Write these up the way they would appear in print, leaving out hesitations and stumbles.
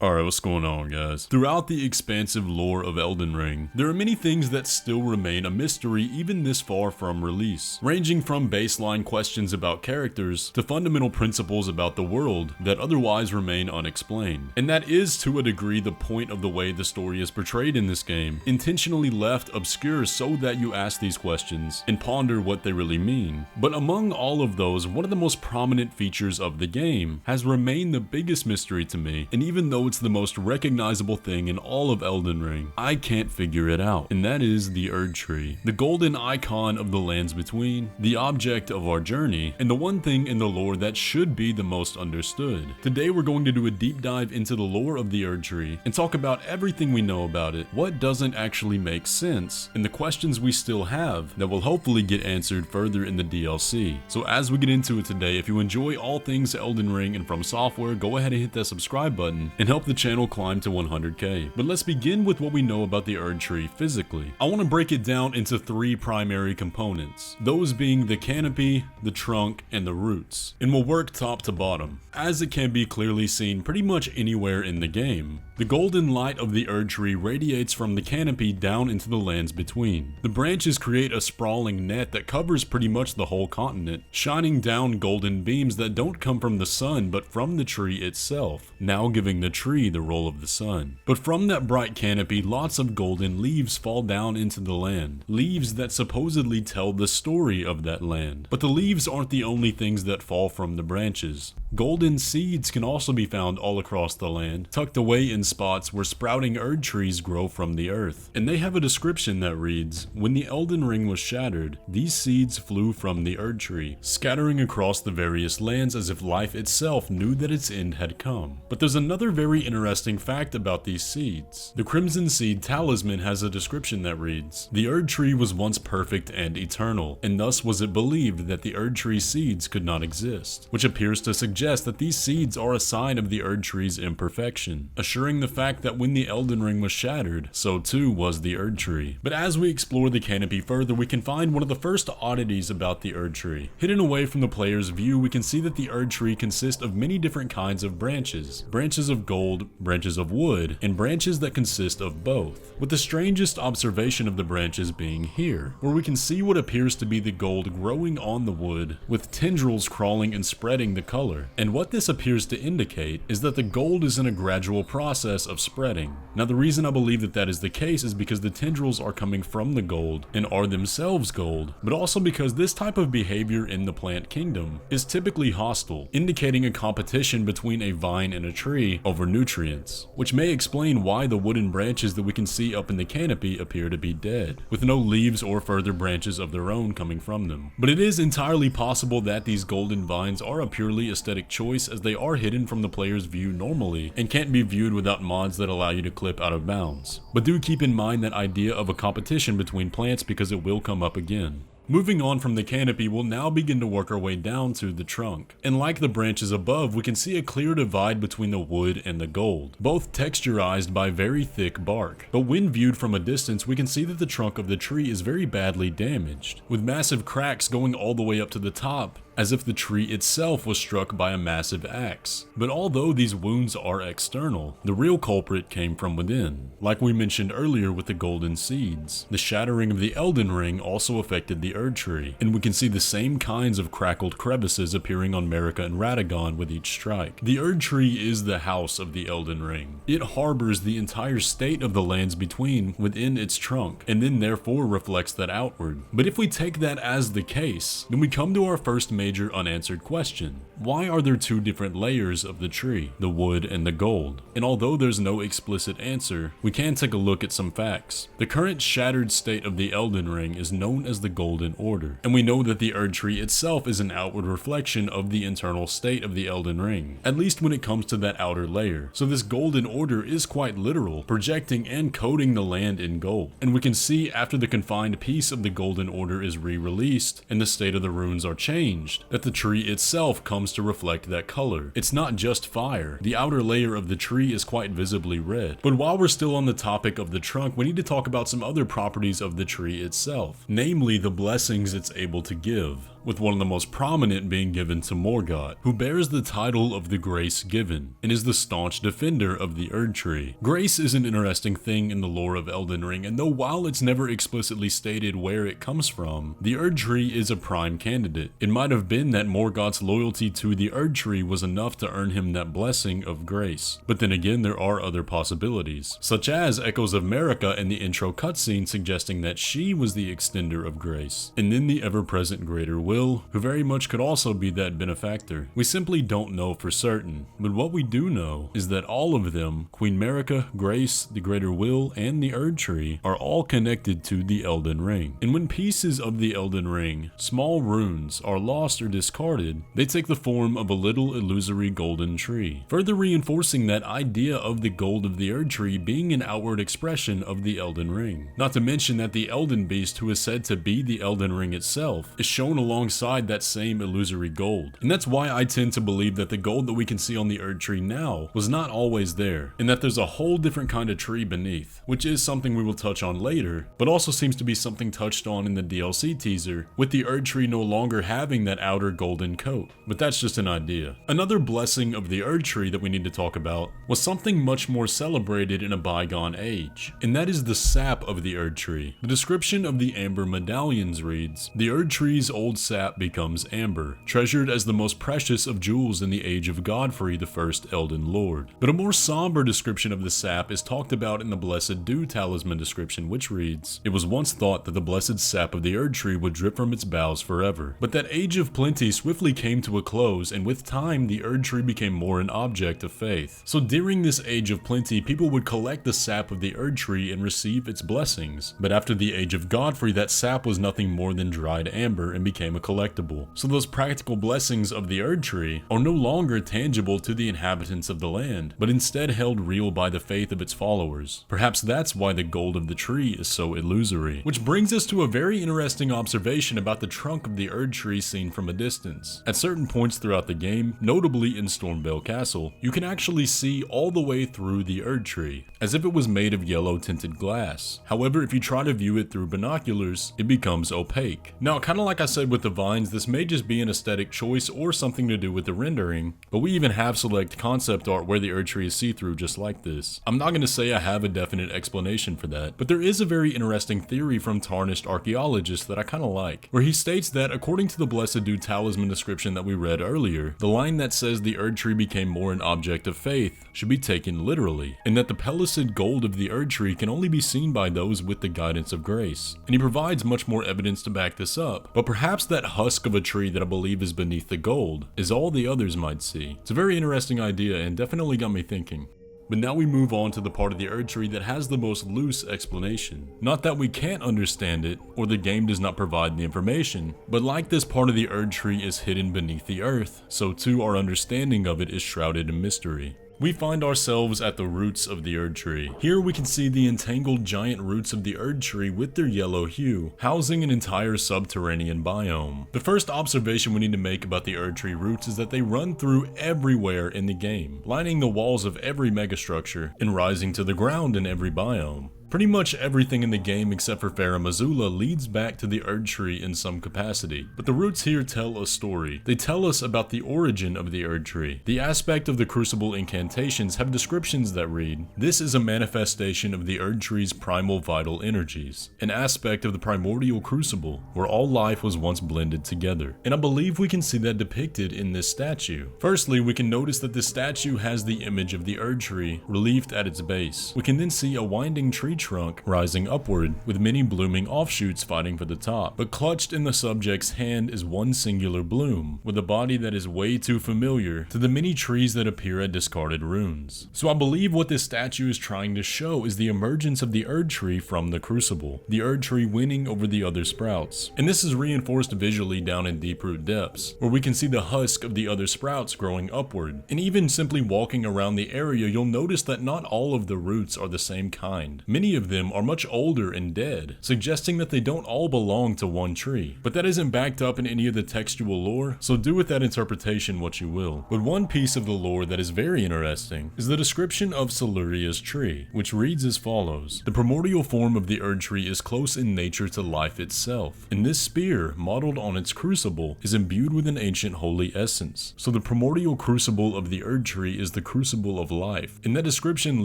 Alright, what's going on, guys? Throughout the expansive lore of Elden Ring, there are many things that still remain a mystery even this far from release, ranging from baseline questions about characters to fundamental principles about the world that otherwise remain unexplained. And that is, to a degree, the point of the way the story is portrayed in this game, intentionally left obscure so that you ask these questions and ponder what they really mean. But among all of those, one of the most prominent features of the game has remained the biggest mystery to me, and even though it's the most recognizable thing in all of Elden Ring, I can't figure it out, and that is the Erdtree, the golden icon of the lands between, the object of our journey, and the one thing in the lore that should be the most understood. Today we're going to do a deep dive into the lore of the Erdtree and talk about everything we know about it, what doesn't actually make sense, and the questions we still have that will hopefully get answered further in the DLC. So as we get into it today, if you enjoy all things Elden Ring and FromSoftware, go ahead and hit that subscribe button and help the channel climb to 100k. But let's begin with what we know about the Erdtree physically. I want to break it down into three primary components, those being the canopy, the trunk, and the roots, and we'll work top to bottom, as it can be clearly seen pretty much anywhere in the game. The golden light of the Erdtree radiates from the canopy down into the lands between. The branches create a sprawling net that covers pretty much the whole continent, shining down golden beams that don't come from the sun but from the tree itself, now giving the tree the role of the sun. But from that bright canopy, lots of golden leaves fall down into the land, leaves that supposedly tell the story of that land. But the leaves aren't the only things that fall from the branches. Golden seeds can also be found all across the land, tucked away in spots where sprouting Erdtrees grow from the earth. And they have a description that reads, "When the Elden Ring was shattered, these seeds flew from the Erdtree, scattering across the various lands as if life itself knew that its end had come." But there's another very interesting fact about these seeds. The Crimson Seed Talisman has a description that reads, "The Erdtree was once perfect and eternal, and thus was it believed that the Erdtree seeds could not exist," which appears to suggest that these seeds are a sign of the Erdtree's imperfection, assuring the fact that when the Elden Ring was shattered, so too was the Erdtree. But as we explore the canopy further, we can find one of the first oddities about the Erdtree. Hidden away from the player's view, we can see that the Erdtree consists of many different kinds of branches. Branches of gold, branches of wood, and branches that consist of both. With the strangest observation of the branches being here, where we can see what appears to be the gold growing on the wood, with tendrils crawling and spreading the color. And what this appears to indicate is that the gold is in a gradual process of spreading. Now the reason I believe that that is the case is because the tendrils are coming from the gold and are themselves gold, but also because this type of behavior in the plant kingdom is typically hostile, indicating a competition between a vine and a tree over nutrients, which may explain why the wooden branches that we can see up in the canopy appear to be dead, with no leaves or further branches of their own coming from them. But it is entirely possible that these golden vines are a purely aesthetic choice, as they are hidden from the player's view normally and can't be viewed without mods that allow you to clip out of bounds. But do keep in mind that idea of a competition between plants, because it will come up again. Moving on from the canopy, we'll now begin to work our way down to the trunk. And like the branches above, we can see a clear divide between the wood and the gold, both texturized by very thick bark. But when viewed from a distance, we can see that the trunk of the tree is very badly damaged, with massive cracks going all the way up to the top, as if the tree itself was struck by a massive axe. But although these wounds are external, the real culprit came from within. Like we mentioned earlier with the golden seeds, the shattering of the Elden Ring also affected the Erdtree, and we can see the same kinds of crackled crevices appearing on Marika and Radagon with each strike. The Erdtree is the house of the Elden Ring. It harbors the entire state of the lands between within its trunk, and then therefore reflects that outward. But if we take that as the case, then we come to our first major unanswered question. Why are there two different layers of the tree, the wood and the gold? And although there's no explicit answer, we can take a look at some facts. The current shattered state of the Elden Ring is known as the Golden Order, and we know that the Erdtree itself is an outward reflection of the internal state of the Elden Ring, at least when it comes to that outer layer. So this Golden Order is quite literal, projecting and coating the land in gold. And we can see after the confined piece of the Golden Order is re-released and the state of the runes are changed, that the tree itself comes to reflect that color. It's not just fire. The outer layer of the tree is quite visibly red. But while we're still on the topic of the trunk, we need to talk about some other properties of the tree itself, namely the blessings it's able to give. with one of the most prominent being given to Morgott, who bears the title of the Grace Given, and is the staunch defender of the Erdtree. Grace is an interesting thing in the lore of Elden Ring, and though while it's never explicitly stated where it comes from, the Erdtree is a prime candidate. It might have been that Morgott's loyalty to the Erdtree was enough to earn him that blessing of grace. But then again, there are other possibilities, such as echoes of Marika in the intro cutscene suggesting that she was the extender of grace, and then the ever-present Greater Will, who very much could also be that benefactor. We simply don't know for certain, but what we do know is that all of them, Queen Marika, Grace, the Greater Will, and the Erdtree, are all connected to the Elden Ring. And when pieces of the Elden Ring, small runes, are lost or discarded, they take the form of a little illusory golden tree, further reinforcing that idea of the gold of the Erdtree being an outward expression of the Elden Ring. Not to mention that the Elden Beast, who is said to be the Elden Ring itself, is shown alongside that same illusory gold. And that's why I tend to believe that the gold that we can see on the Erdtree now was not always there, and that there's a whole different kind of tree beneath, which is something we will touch on later, but also seems to be something touched on in the DLC teaser, with the Erdtree no longer having that outer golden coat. But that's just an idea. Another blessing of the Erdtree that we need to talk about was something much more celebrated in a bygone age, and that is the sap of the Erdtree. The description of the amber medallions reads, "The Erdtree's old sap becomes amber, treasured as the most precious of jewels in the age of Godfrey, the first Elden Lord." But a more somber description of the sap is talked about in the Blessed Dew talisman description, which reads, "It was once thought that the blessed sap of the Erdtree would drip from its boughs forever. But that age of plenty swiftly came to a close, and with time the Erdtree became more an object of faith." So during this age of plenty, people would collect the sap of the Erdtree and receive its blessings. But after the age of Godfrey, that sap was nothing more than dried amber and became a collectible. So those practical blessings of the Erdtree are no longer tangible to the inhabitants of the land, but instead held real by the faith of its followers. Perhaps that's why the gold of the tree is so illusory. Which brings us to a very interesting observation about the trunk of the Erdtree seen from a distance. At certain points throughout the game, notably in Stormveil Castle, you can actually see all the way through the Erdtree, as if it was made of yellow tinted glass. However, if you try to view it through binoculars, it becomes opaque. Now, kind of like I said with the vines, this may just be an aesthetic choice or something to do with the rendering, but we even have select concept art where the Erdtree is see-through just like this. I'm not going to say I have a definite explanation for that, but there is a very interesting theory from Tarnished Archaeologist that I kind of like, where he states that according to the Blessed Dew talisman description that we read earlier, the line that says the Erdtree became more an object of faith should be taken literally, and that the pellucid gold of the Erdtree can only be seen by those with the guidance of grace. And he provides much more evidence to back this up, but perhaps that husk of a tree that I believe is beneath the gold is all the others might see. It's a very interesting idea and definitely got me thinking. But now we move on to the part of the Erdtree that has the most loose explanation. Not that we can't understand it, or the game does not provide the information, but like this part of the Erdtree is hidden beneath the earth, so too our understanding of it is shrouded in mystery. We find ourselves at the roots of the Erdtree. Here we can see the entangled giant roots of the Erdtree with their yellow hue, housing an entire subterranean biome. The first observation we need to make about the Erdtree roots is that they run through everywhere in the game, lining the walls of every megastructure and rising to the ground in every biome. Pretty much everything in the game except for Farum Azula leads back to the Erdtree in some capacity, but the roots here tell a story. They tell us about the origin of the Erdtree. The aspect of the Crucible incantations have descriptions that read, "This is a manifestation of the Erdtree's primal vital energies, an aspect of the primordial Crucible, where all life was once blended together." And I believe we can see that depicted in this statue. Firstly, we can notice that the statue has the image of the Erdtree relieved at its base. We can then see a winding tree trunk rising upward, with many blooming offshoots fighting for the top. But clutched in the subject's hand is one singular bloom, with a body that is way too familiar to the many trees that appear at discarded runes. So I believe what this statue is trying to show is the emergence of the Erdtree from the Crucible, the Erdtree winning over the other sprouts. And this is reinforced visually down in Deeproot Depths, where we can see the husk of the other sprouts growing upward. And even simply walking around the area, you'll notice that not all of the roots are the same kind. Many many of them are much older and dead, suggesting that they don't all belong to one tree. But that isn't backed up in any of the textual lore, so do with that interpretation what you will. But one piece of the lore that is very interesting is the description of Siluria's tree, which reads as follows. The primordial form of the Erdtree is close in nature to life itself, and this spear, modeled on its crucible, is imbued with an ancient holy essence. So the primordial crucible of the Erdtree is the crucible of life, and that description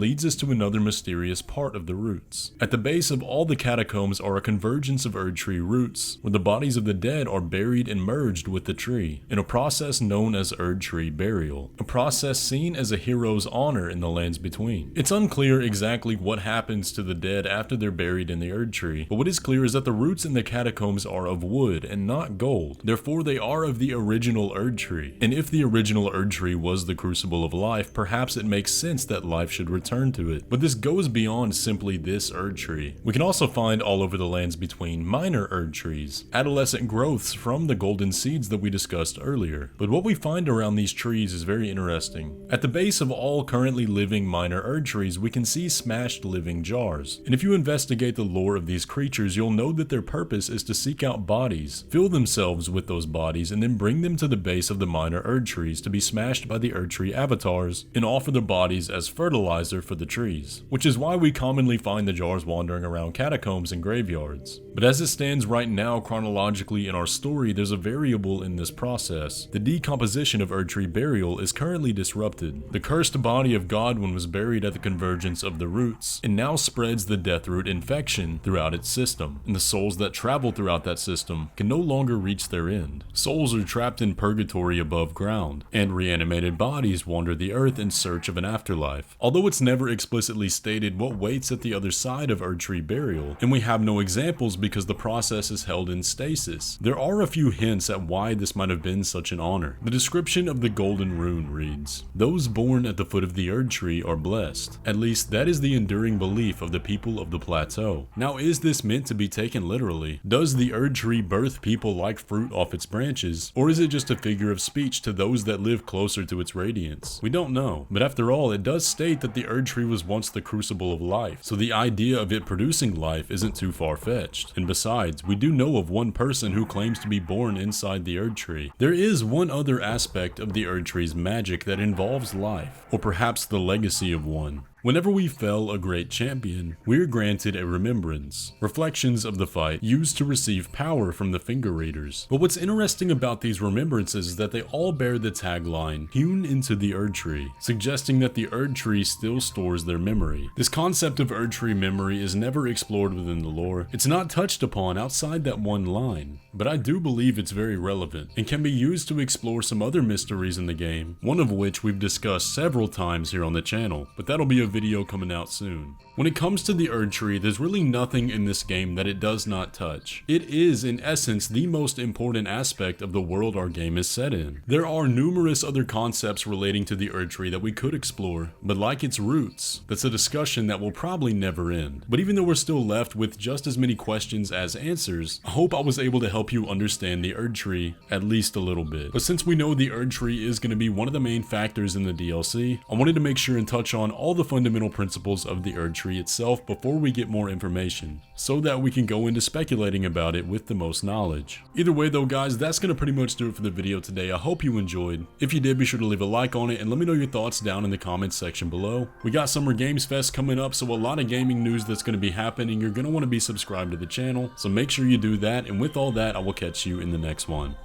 leads us to another mysterious part of the roots. At the base of all the catacombs are a convergence of Erdtree roots, where the bodies of the dead are buried and merged with the tree, in a process known as Erdtree burial, a process seen as a hero's honor in the lands between. It's unclear exactly what happens to the dead after they're buried in the Erdtree, but what is clear is that the roots in the catacombs are of wood and not gold, therefore they are of the original Erdtree. And if the original Erdtree was the crucible of life, perhaps it makes sense that life should return to it. But this goes beyond simply this Erdtree. We can also find all over the lands between minor Erdtrees, adolescent growths from the golden seeds that we discussed earlier. But what we find around these trees is very interesting. At the base of all currently living minor Erdtrees, we can see smashed living jars. And if you investigate the lore of these creatures, you'll know that their purpose is to seek out bodies, fill themselves with those bodies, and then bring them to the base of the minor Erdtrees to be smashed by the Erdtree avatars and offer their bodies as fertilizer for the trees, which is why we commonly find the jars wandering around catacombs and graveyards. But as it stands right now chronologically in our story, there's a variable in this process. The decomposition of Erdtree burial is currently disrupted. The cursed body of Godwin was buried at the convergence of the roots, and now spreads the deathroot infection throughout its system, and the souls that travel throughout that system can no longer reach their end. Souls are trapped in purgatory above ground, and reanimated bodies wander the earth in search of an afterlife. Although it's never explicitly stated what waits at the other side of Erdtree burial, and we have no examples because the process is held in stasis, there are a few hints at why this might have been such an honor. The description of the golden rune reads, "Those born at the foot of the Erdtree are blessed." At least that is the enduring belief of the people of the plateau. Now, is this meant to be taken literally? Does the Erdtree birth people like fruit off its branches, or is it just a figure of speech to those that live closer to its radiance? We don't know, but after all, it does state that the Erdtree was once the crucible of life, so the idea of it producing life isn't too far-fetched. And besides, we do know of one person who claims to be born inside the Erdtree. There is one other aspect of the Erdtree's magic that involves life, or perhaps the legacy of one. Whenever we fell a great champion, we're granted a remembrance, reflections of the fight used to receive power from the finger raiders. But what's interesting about these remembrances is that they all bear the tagline, "Hewn into the Erdtree," suggesting that the Erdtree still stores their memory. This concept of Erdtree memory is never explored within the lore. It's not touched upon outside that one line, but I do believe it's very relevant, and can be used to explore some other mysteries in the game, one of which we've discussed several times here on the channel, but that'll be a video coming out soon. When it comes to the Erdtree, there's really nothing in this game that it does not touch. It is, in essence, the most important aspect of the world our game is set in. There are numerous other concepts relating to the Erdtree that we could explore, but like its roots, that's a discussion that will probably never end. But even though we're still left with just as many questions as answers, I hope I was able to help you understand the Erdtree at least a little bit. But since we know the Erdtree is going to be one of the main factors in the DLC, I wanted to make sure and touch on all the fundamental principles of the Erdtree itself before we get more information, so that we can go into speculating about it with the most knowledge. Either way though guys, that's going to pretty much do it for the video today. I hope you enjoyed. If you did, be sure to leave a like on it and let me know your thoughts down in the comments section below. We got Summer Games Fest coming up, so a lot of gaming news that's going to be happening. You're going to want to be subscribed to the channel, so make sure you do that, and with all that, I will catch you in the next one.